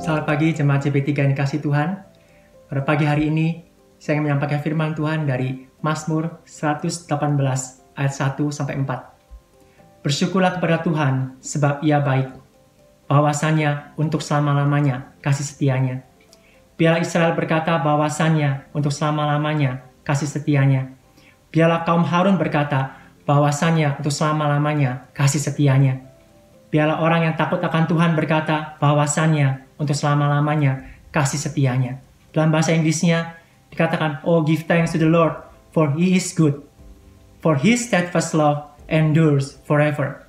Selamat pagi jemaat JP3 yang dikasih Tuhan. Pada pagi hari ini, saya ingin menyampaikan firman Tuhan dari Mazmur 118 ayat 1-4. Bersyukurlah kepada Tuhan sebab Ia baik, bahwasannya untuk selama-lamanya kasih setianya. Biarlah Israel berkata bahwasannya untuk selama-lamanya kasih setianya. Biarlah kaum Harun berkata bahwasannya untuk selama-lamanya kasih setianya. Biarlah orang yang takut akan Tuhan berkata bahwasannya untuk selama-lamanya kasih setianya. Dalam bahasa Inggrisnya dikatakan, "Oh, give thanks to the Lord, for He is good, for His steadfast love endures forever."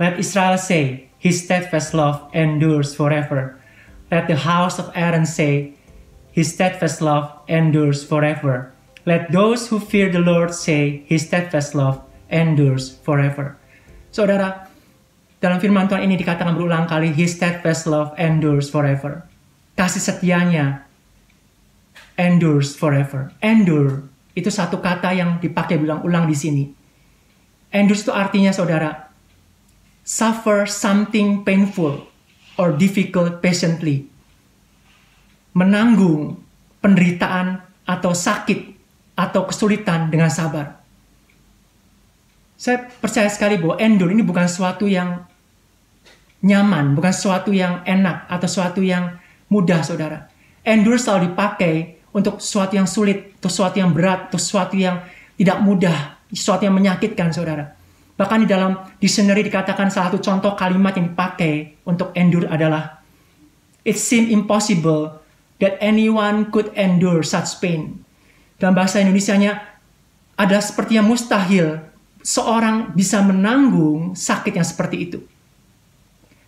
Let Israel say, "His steadfast love endures forever." Let the house of Aaron say, "His steadfast love endures forever." Let those who fear the Lord say, "His steadfast love endures forever." Saudara, dalam firman Tuhan ini dikatakan berulang kali, His steadfast love endures forever. Kasih setianya endures forever. Endure itu satu kata yang dipakai berulang-ulang di sini. Endure itu artinya, saudara, suffer something painful or difficult patiently. Menanggung penderitaan atau sakit atau kesulitan dengan sabar. Saya percaya sekali bahwa endure ini bukan sesuatu yang nyaman, bukan sesuatu yang enak, atau sesuatu yang mudah, saudara. Endure selalu dipakai untuk sesuatu yang sulit, untuk sesuatu yang berat, untuk sesuatu yang tidak mudah, sesuatu yang menyakitkan, saudara. Bahkan di dalam dictionary dikatakan salah satu contoh kalimat yang dipakai untuk endure adalah, "It seemed impossible that anyone could endure such pain." Dalam bahasa Indonesianya adalah seperti yang mustahil seorang bisa menanggung sakit yang seperti itu.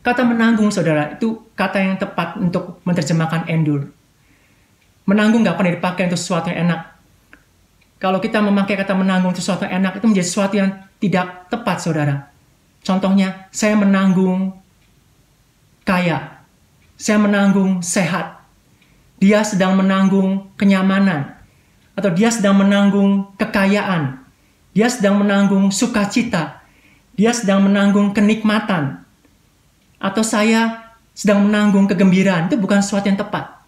Kata menanggung, saudara, itu kata yang tepat untuk menerjemahkan endure. Menanggung gak pernah dipakai untuk sesuatu yang enak. Kalau kita memakai kata menanggung untuk sesuatu yang enak, itu menjadi sesuatu yang tidak tepat, saudara. Contohnya, saya menanggung kaya. Saya menanggung sehat. Dia sedang menanggung kenyamanan. Atau dia sedang menanggung kekayaan. Dia sedang menanggung sukacita. Dia sedang menanggung kenikmatan. Atau saya sedang menanggung kegembiraan. Itu bukan sesuatu yang tepat.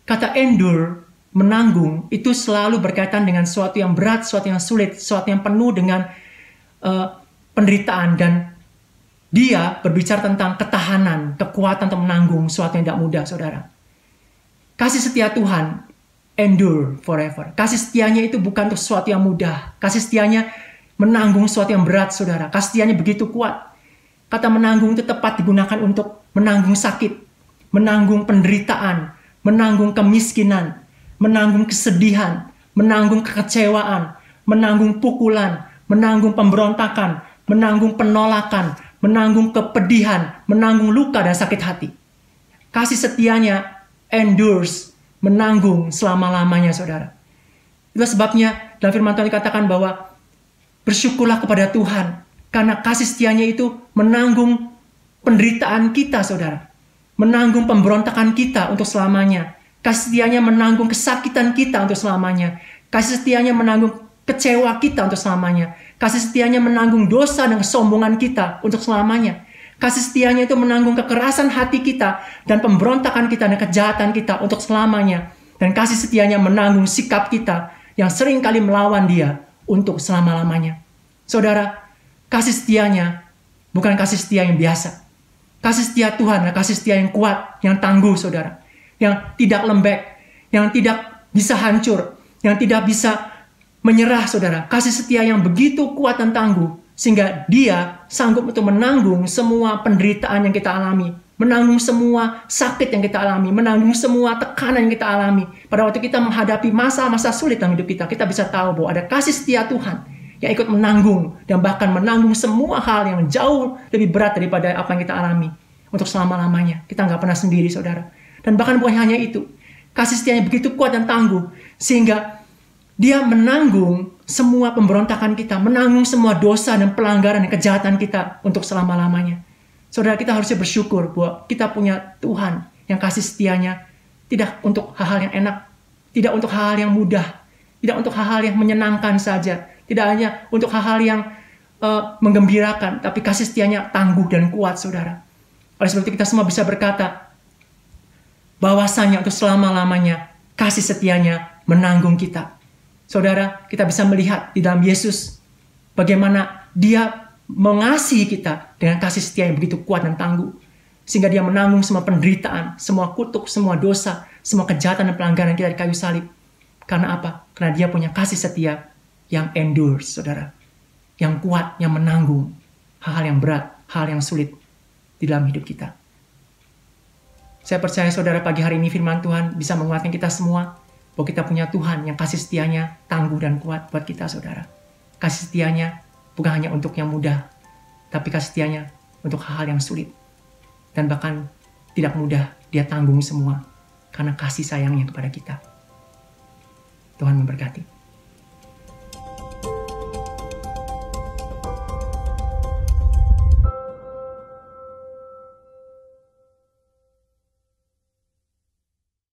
Kata endure, menanggung, itu selalu berkaitan dengan sesuatu yang berat, sesuatu yang sulit, sesuatu yang penuh dengan penderitaan. Dan dia berbicara tentang ketahanan, kekuatan untuk menanggung sesuatu yang tidak mudah, saudara. Kasih setia Tuhan endure forever. Kasih setianya itu bukan untuk sesuatu yang mudah. Kasih setianya menanggung sesuatu yang berat, saudara. Kasih setianya begitu kuat. Kata menanggung itu tepat digunakan untuk menanggung sakit, menanggung penderitaan, menanggung kemiskinan, menanggung kesedihan, menanggung kekecewaan, menanggung pukulan, menanggung pemberontakan, menanggung penolakan, menanggung kepedihan, menanggung luka dan sakit hati. Kasih setianya endures, menanggung selama-lamanya, saudara. Itulah sebabnya dalam firman Tuhan dikatakan bahwa bersyukurlah kepada Tuhan, karena kasih setianya itu menanggung penderitaan kita, saudara. Menanggung pemberontakan kita untuk selamanya. Kasih setianya menanggung kesakitan kita untuk selamanya. Kasih setianya menanggung kecewa kita untuk selamanya. Kasih setianya menanggung dosa dan kesombongan kita untuk selamanya. Kasih setianya itu menanggung kekerasan hati kita dan pemberontakan kita dan kejahatan kita untuk selamanya. Dan kasih setianya menanggung sikap kita yang sering kali melawan Dia untuk selama-lamanya. Saudara, kasih setianya bukan kasih setia yang biasa. Kasih setia Tuhan adalah kasih setia yang kuat, yang tangguh, saudara. Yang tidak lembek, yang tidak bisa hancur, yang tidak bisa menyerah, saudara. Kasih setia yang begitu kuat dan tangguh, sehingga Dia sanggup untuk menanggung semua penderitaan yang kita alami, menanggung semua sakit yang kita alami, menanggung semua tekanan yang kita alami. Pada waktu kita menghadapi masa-masa sulit dalam hidup kita, kita bisa tahu bahwa ada kasih setia Tuhan yang ikut menanggung, dan bahkan menanggung semua hal yang jauh lebih berat daripada apa yang kita alami untuk selama-lamanya. Kita nggak pernah sendiri, saudara. Dan bahkan bukan hanya itu, kasih setianya begitu kuat dan tangguh, sehingga Dia menanggung semua pemberontakan kita, menanggung semua dosa dan pelanggaran dan kejahatan kita untuk selama-lamanya. Saudara, kita harusnya bersyukur bahwa kita punya Tuhan yang kasih setianya tidak untuk hal-hal yang enak, tidak untuk hal-hal yang mudah, tidak untuk hal-hal yang menyenangkan saja, tidak hanya untuk hal-hal yang menggembirakan, tapi kasih setianya tangguh dan kuat, saudara. Oleh sebab itu kita semua bisa berkata, bahwasanya untuk selama-lamanya kasih setianya menanggung kita. Saudara, kita bisa melihat di dalam Yesus bagaimana dia mengasihi kita dengan kasih setia yang begitu kuat dan tangguh. Sehingga dia menanggung semua penderitaan, semua kutuk, semua dosa, semua kejahatan dan pelanggaran kita di kayu salib. Karena apa? Karena dia punya kasih setia yang endures, saudara. Yang kuat, yang menanggung hal-hal yang berat, hal yang sulit di dalam hidup kita. Saya percaya saudara pagi hari ini firman Tuhan bisa menguatkan kita semua. Bahwa kita punya Tuhan yang kasih setianya tangguh dan kuat buat kita, saudara. Kasih setianya bukan hanya untuk yang mudah, tapi kasih setianya untuk hal-hal yang sulit. Dan bahkan tidak mudah, dia tanggung semua karena kasih sayangnya kepada kita. Tuhan memberkati.